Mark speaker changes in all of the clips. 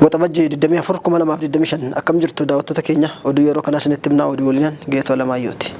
Speaker 1: Waxabajjii 24,2025 akkam jirtu daawwattoota keenya oduu yeroo kana isinitti himnaa oduu waliin Geetoo Lamaayooti.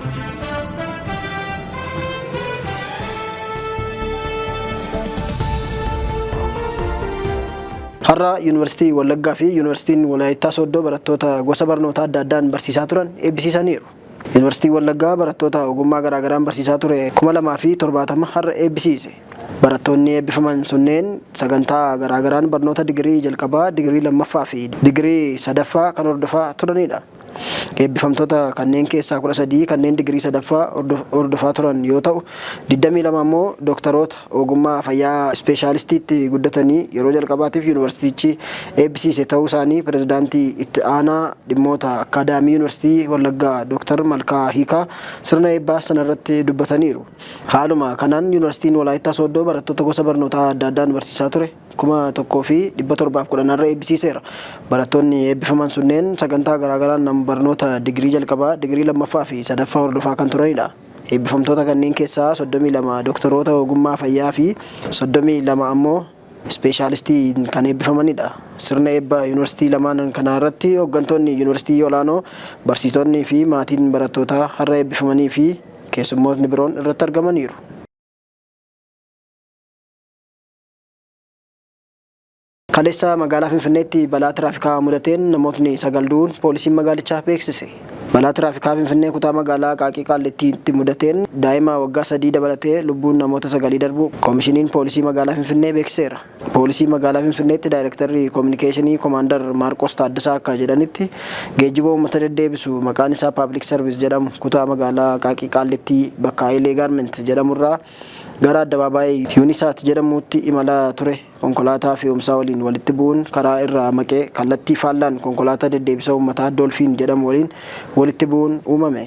Speaker 1: Har'a Yuunivarsiitii Wallaggaa fi Yuunivarsiitiin Walaayittaa Sooddoo barattoota gosa barnoota adda addaan barsiisaa turan eebbisiisaniiru. Yuunivarsiitiin Wallaggaa barattoota ogummaa garaa garaan barsiisaa ture 2070 har'a eebbisiise. Barattoonni eebbifaman sunneen sagantaa garaa garaan barnoota digirii jalqabaa, digirii lammaffaa fi digirii sadaffaa kan hordofaa turanidha. Eebbifamtoota kanneen keessaa 13 kanneen digirii sadaffaa hordofaa turan yoo ta'u, 22 immoo dooktaroota ogummaa fayyaa ispeeshaalistiitti guddatanii yeroo jalqabaatiif yuunivarsiitichi eebbisiise ta'uu isaanii pirezidaantii itti aanaa dhimmoota akaadaamii yuunivarsiitii Wallaggaa Dooktar Malkaa Hiikaa sirna eebbaa sanarratti dubbataniiru. Haaluma kanaan yuunivarsiitiin Walaayittaa Sooddoo barattoota gosa barnootaa adda addaan barsiisaa ture 1,710 irra eebbisiiseera. Barattoonni eebbifaman sunneen sagantaa garaa garaan barnoota digirii jalqabaa, digirii lammaffaa fi sadaffaa hordofaa kan turanidha. Eebbifamtoota kanneen keessaa 32 dooktaroota ogummaa fayyaa fi 32 ammoo ispeeshaalistii kan eebbifamanidha. Sirna eebba yuunivarsiitii lamaan kana irratti hooggantoonni yuunivarsiitii olaanoo, barsiisonni fi maatiin barattootaa har'a eebbifamanii fi keessummootni biroon irratti argamaniiru. Kaleessa magaalaa Finfinneetti balaa tiraafikaa mudateen namootni 9 du'uun poolisiin magaalichaa beeksise. Balaa tiraafikaa Finfinnee kutaa magaalaa Qaaqii Qaallettiitti mudateen daa'ima waggaa 3 dabalatee lubbuun namoota 9 darbu koomishiniin poolisii magaalaa Finfinnee beeksiseera. Poolisii magaalaa Finfinneetti daayirektarri koominikeeshinii Koomaandar Maarqos Taaddasaa akka jedhanitti geejjiba uummata deddeebisu maqaan isaa Paablik Sarviis jedhamu kutaa magaalaa Qaaqii Qaallettii bakka Haayilee Gaarment jedhamurraa gara addabaabaayii Yuunisaat jedhamuutti imalaa ture. Konkolaataa fe'umsaa waliin walitti bu'uun karaa irraa maqee kallattii faallaan konkolaataa deddeebisa uummataa Doolfiin jedhamu waliin walitti bu'uun uumame.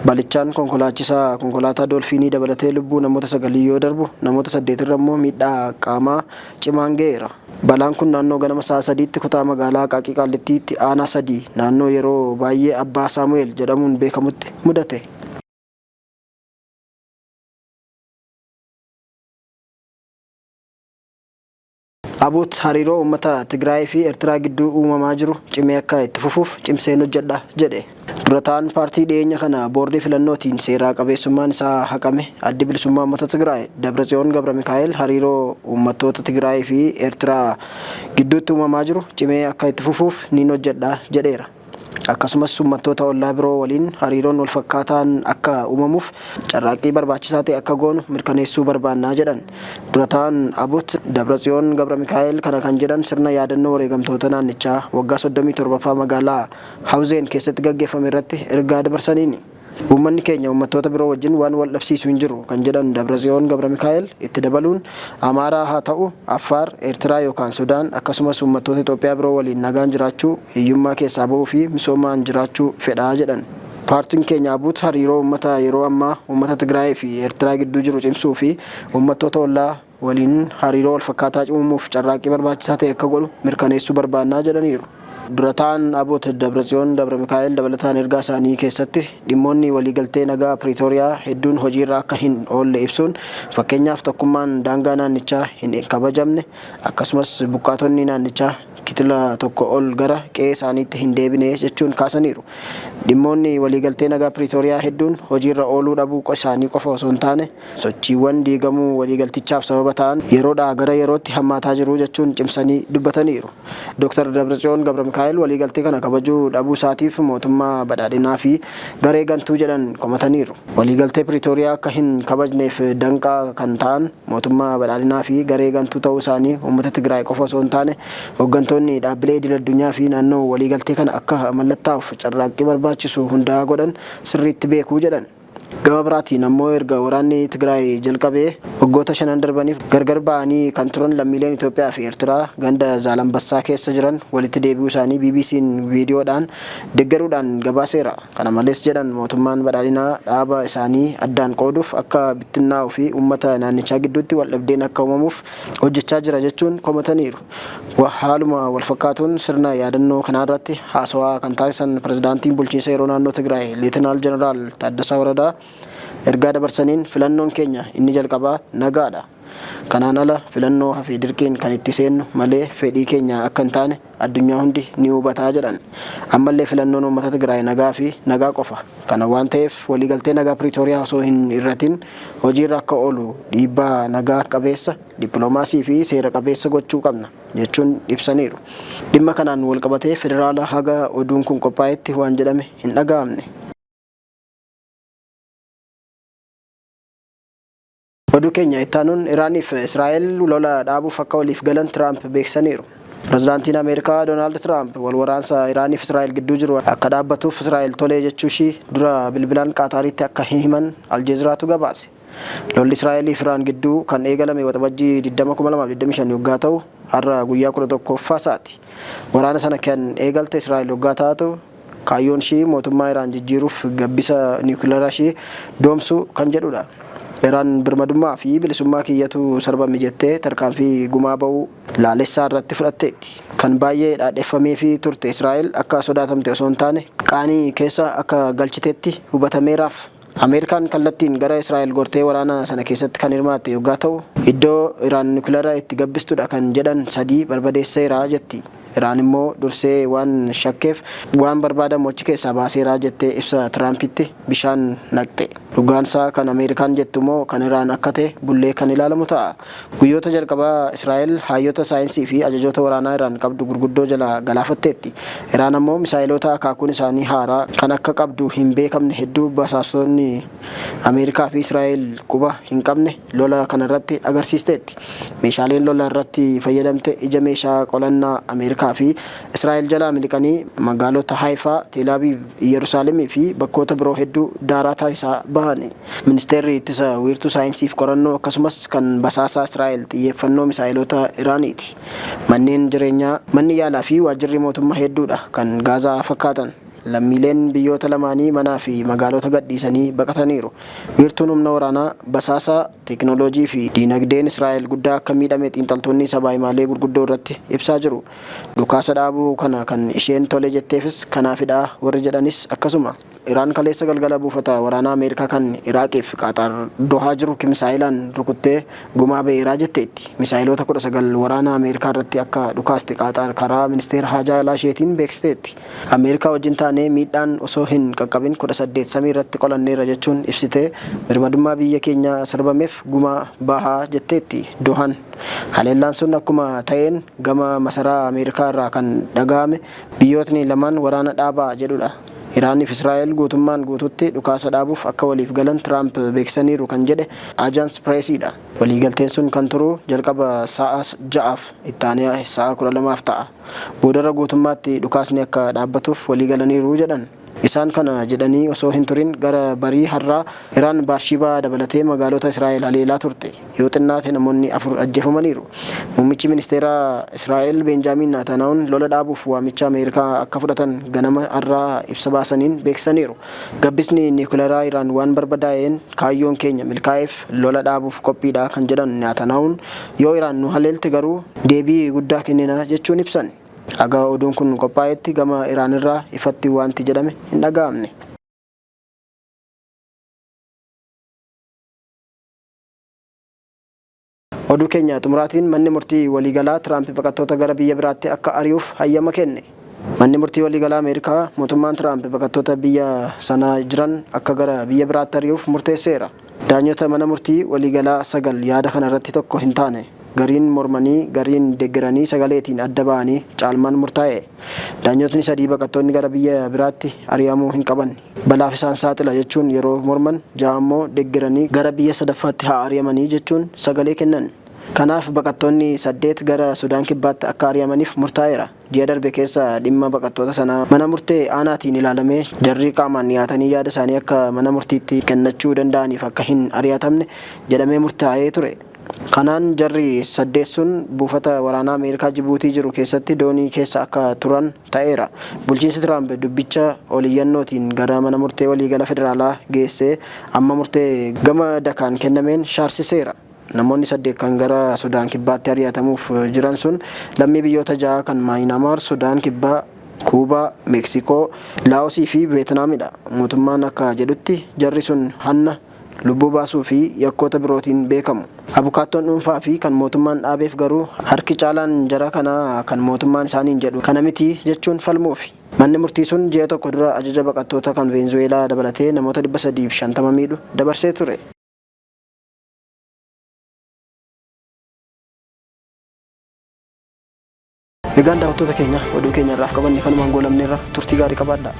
Speaker 1: Balichaan konkolaachisaa konkolaataa Doolfiinii dabalatee lubbuu namoota 9 yoo darbu, namoota 8 irra immoo miidhaa qaamaa cimaan ga'eera. Balaan kun naannoo ganama sa'a 3tti kutaa magaalaa Qaaqii Qaallettiitti aanaa 3 naannoo yeroo baay'ee Abbaa Saamu'eel jedhamuun beekamutti mudate. Abuut hariiroo uummata Tigraay fi Eertiraa gidduu uumamaa jiru cimee akka itti fufuuf cimseen hojjedha jedhe. Durataan paartii dhiyeenya kana boordii filannootiin seeraa qabeessummaan isaa haqame addi bilisummaa uummata Tigraay Dabratsiyoon Gabramikaa'el hariiroo uummattoota Tigraay fi Eertiraa gidduutti uumamaa jiru cimee akka itti fufuuf niin hojjedha jedheera. Akkasumas uummattoota ollaa biroo waliin hariiroon wal fakkaataan akka uumamuuf carraaqqii barbaachisaa ta'e akka goonu mirkaneessuu barbaannaa jedhan. Durataan Abuut Dabratsiyoon Gabramikaa'el kana kan jedhan sirna yaadannoo wareegamtoota naannichaa waggaa 37ffaa magaalaa Hawuzeen keessatti gaggeeffame irratti ergaa dabarsaniini. Uummanni keenya uummattoota biroo wajjin waan wal dhabsiisu hin jiru kan jedhan Dabratsiyoon Gabramikaa'el itti dabaluun Amaaraa haa ta'u, Affaar, Eertiraa yookaan Sudaan akkasumas uummattoota Itoophiyaa biroo waliin nagaan jiraachuu, hiyyummaa keessaa bahuu fi misoomaan jiraachuu fedhaa jedhan. Paartiin keenya Abuut hariiroo uummata yeroo ammaa uummata Tigraay fi Eertiraa gidduu jiru cimsuu fi uummattoota ollaa waliin hariiroo wal fakkaataa uumuuf carraaqqii barbaachisaa ta'e akka godhu mirkaneessuu barbaannaa jedhaniiru. Durataan Abuut Dabratsiyoon Gabramikaa'el dabalataan ergaa isaanii keessatti dhimmoonni waliigaltee nagaa Piriitooriyaa hedduun hojiirra akka hin oolle ibsuun fakkeenyaaf tokkummaan daangaa naannichaa hin kabajamne akkasumas buqqaatonni naannichaa kitila tokko ol gara qe'ee isaaniitti hin deebine jechuun kaasaniiru. Dhimmoonni waliigaltee nagaa Piriitooriyaa hedduun hojiirra ooluu dhabuu isaanii qofa osoo hin taane sochiiwwan diigamuu waliigaltichaaf sababa ta'an yeroodhaa gara yerootti hammaataa jiru jechuun cimsanii dubbataniiru. Dooktar Dabratsiyoon Gabramikaa'el waliigaltee kana kabajuu dhabuu isaatiif mootummaa badhaadhinaa fi garee gantuu jedhan komataniiru. Waliigaltee Piriitooriyaa akka hin kabajneef danqaa kan ta'an mootummaa badhaadhinaa fi garee gantuu ta'uu isaanii uummata Tigraay qofa osoo hin taane hooggantoonni dhaabbilee idil-addunyaa fi naannoo waliigaltee kana akka mallattaa'uuf carraaqqii barbaachisu hundaa godhan sirriitti beekuu jedhan. Gama biraatiin ammoo erga waraanni Tigraay jalqabee waggoota 5 darbaniif gargar ba'anii kan turan lammiileen Itoophiyaa fi Eertiraa ganda Zaalambassaa keessa jiran walitti deebi'uu isaanii BBC'n viidiyoodhaan deeggaruudhaan gabaaseera. Kana malees jedhan mootummaan badhaadhinaa dhaaba isaanii addaan qooduuf akka bittinnaa'uu fi uummata naannichaa gidduutti wal dhabdeen akka uumamuuf hojjechaa jira jechuun komataniiru. Haaluma wal fakkaatuun sirna yaadannoo kanarratti haasawaa kan taasisan pirezidaantiin bulchiinsa yeroo naannoo Tigraay Leetinaal Jeneraal Taaddasaa Waradaa ergaa dabarsaniin filannoon keenya inni jalqabaa nagaadha. Kanaan ala filannoo hafee dirqiin kan itti seennu malee fedhii keenya akka hin taane addunyaa hundi ni hubataa jedhan. Ammallee filannoon uummata Tigraay nagaa fi nagaa qofa. Kana waan ta'eef waliigaltee nagaa Piriitooriyaa osoo hin irratin hojiirra akka oolu dhiibbaa nagaa qabeessa, dippiloomaasii fi seera qabeessa gochuu qabna jechuun ibsaniiru. Dhimma kanaan walqabatee federaala haga oduun kun qophaa'etti waan jedhame hin dhaga'amne. Oduu keenya ittaanuun Iraaniif Israa'el lola dhaabuuf akka waliif galan Tiraamp beeksaniiru. Pirezidaantiin Ameerikaa Doonaald Tiraamp wal waraansa Iraaniif Israa'el gidduu jiru akka dhaabbatuuf Israa'el tolee jechuushii dura bilbilaan Qaataaritti akka himan Aljeeziraatu gabaase. Lolli Israa'eliif Iraan gidduu kan eegalame waxabajjii 2025 waggaa ta'u har'a guyyaa 11ffaati. Waraana sana kan eegalte Israa'el waggaa taatu kaayyoon ishii mootummaa Iraan jijjiiruuf gabbisa niwukileeraa ishii doomsuu kan jedhudha. Iraan birmadummaa fi bilisummaa kiyyatu sarbame jettee tarkaanfii gumaa ba'uu laalessaa irratti fudhatteetti. Kan baay'ee dhaadheeffamee fi turte Israa'el akka sodaatamte osoo hin taane qaanii keessa akka galchiteetti hubatameeraaf. Ameerikaan kallattiin gara Israa'el gortee waraana sana keessatti kan hirmaatte yoggaa ta'u iddoo Iraan niwukileeraa itti gabbistudha kan jedhan 3 barbadeesseera jetti. Iraan immoo dursee waan shakkeef waan barbaadamu achi keessaa baaseera jettee ibsa Tiraampitti bishaan naqxe. Dhugaansaa kan Ameerikaan jettu immoo kan Iraan akka ta'e bullee kan ilaalamu ta'a. Guyyoota jalqabaa Israa'el hayyoota saayinsii fi ajajoota waraanaa Iraan qabdu gurguddoo jala galaafatteetti. Iraan ammoo misaayiloota akaakuun isaanii haaraa kan akka qabdu hin beekamne hedduu basaasonni Ameerikaa fi Israa'el quba hin qabne lola kanarratti agarsiisteetti. Meeshaaleen lola irratti fayyadamte ija meeshaa qolannaa Ameerikaa fi Israa'el jalaa miliqanii magaalota Haifaa, Teel Aviv, Yerusaalemii fi bakkoota biroo hedduu daaraa taasisaa bahani. Ministeerri ittisa wiirtuu saayinsiif qorannoo akkasumas kan basaasaa Israa'el xiyyeeffannoo misaa'ilota Iraaniiti. Manneen jireenyaa, manni yaalaa fi waajjirri mootummaa hedduudha kan Gaazaa fakkaatan. Lammiileen biyyoota lamaanii manaa fi magaalota gadhiisanii baqataniiru. Wiirtuun humna waraanaa basaasaa teekinooloojii fi diinagdeen Israa'el guddaa akka miidhame xiinxaltoonni sabaa himaalee gurguddoo irratti ibsaa jiru. Dhukaasa dhaabuu kana kan isheen tole jetteefis kanaafidha warri jedhanis akkasuma. Iraan kaleessa galgala buufata waraanaa Ameerikaa kan Iraaqiif Qaataar Dohaa jiru misaa'ilaan rukuttee gumaa ba'eeraa jetteetti. Misaa'iloota 19 waraana Ameerikaa irratti akka dhukaaste Qaataar karaa ministeera haajaa alaa isheetiin beeksisteetti. Ameerikaa wajjin taanee miidhaan osoo hin qaqqabin 18 samii irratti qolanneera jechuun ibsitee birmadummaa biyya keenya sarbameef gumaa bahaa jetteetti Dohaan. Haleellaan sun akkuma ta'een gama masaraa Ameerikaa irraa kan dhaga'ame biyyootni lamaan waraana dhaabaa jedhudha. Iraaniif Israa'el guutummaan guututti dhukaasa dhaabuuf akka waliif galan Tiraamp beeksaniiru kan jedhe Ajaans Pireesiidha. Waliigalteen sun kan turu jalqaba sa'a 6f ittaanee sa'a 12f ta'a. Boodarra guutummaatti dhukaasni akka dhaabbatuuf waliigalaniiru jedhan. Isaan kana jedhanii osoo hin turin gara barii har'aa Iraan Baarshiibaa dabalatee magaalota Israa'el haleelaa turte. Yoo xinnaate namoonni 4 ajjeefamaniiru. Muummichi ministeeraa Israa'el Benjaamin Netanyahuun lola dhaabuuf waamicha Ameerikaa akka fudhatan ganama har'aa ibsa baasaniin beeksaniiru. Gabbisni niwukileeraa Iraan waan barbadaa'een kaayyoon keenya milkaa'eef lola dhaabuuf qophiidha kan jedhan Netanyahuun yoo Iraan nu haleelte garuu deebii guddaa kennina jechuun ibsan. Haga oduun kun qophaa'etti gama Iraan irraa ifatti wanti jedhame hin dhaga'amne. Oduu keenya xumuraatiin manni murtii waliigalaa Tiraamp baqattoota gara biyya biraatti akka ari'uuf hayyama kenne. Manni murtii waliigalaa Ameerikaa mootummaan Tiraamp baqattoota biyya sanaa jiran akka gara biyya biraatti ari'uuf murteesseera. Daanyota mana murtii waliigalaa 9 yaada kanarratti tokko hin taane. Gariin mormanii gariin deeggaranii sagaleetiin adda ba'anii caalmaan murtaa'e. Daanyotni 3 baqattoonni gara biyya biraatti ari'amuu hin qaban. Balaaf isaan saaxila jechuun yeroo morman 6 immoo deeggaranii gara biyya sadaffaatti haa ari'amanii jechuun sagalee kennan. Kanaaf baqattoonni 8 gara Sudaan Kibbaatti akka ari'amaniif murtaa'eera. Ji'a darbe keessa dhimma baqattoota sanaa mana murtee aanaatiin ilaalamee jarri qaamaan dhiyaatanii yaada isaanii akka mana murtiitti kennachuu danda'aniif akka hin ari'atamne jedhamee murtaa'ee ture. Kanaan jarri 8 sun buufata waraanaa Ameerikaa Jibuutii jiru keessatti doonii keessa akka turan ta'eera. Bulchiinsi Tiraamp dubbicha oliyyannootiin gara mana murtee waliigala federaalaa geessee amma murtee gama dakaan kennameen shaarsiseera. Namoonni 8 kan gara Sudaan Kibbaatti ari'atamuuf jiran sun lammii biyyoota 6 kan Maayinaamaar, Sudaan Kibbaa, Kuubaa, Meeksikoo, Laawosii fi Veetnaamidha. Mootummaan akka jedhutti jarri sun hanna lubbuu baasuu fi yakkoota birootiin beekamu. Abukaattoon dhuunfaa fi kan mootummaan dhaabeef garuu harki caalaan jara kanaa kan mootummaan isaaniin jedhu kana miti jechuun falmuufi. Manni murtii sun ji'a tokko dura ajaja baqattoota kan Veenzuweelaa dabalatee namoota 350 miidhu dabarsee ture. Egaan daawwattoota keenya oduu keenya irraa qabanne kanumaan goolabneerra turtii gaarii qabaadhaa.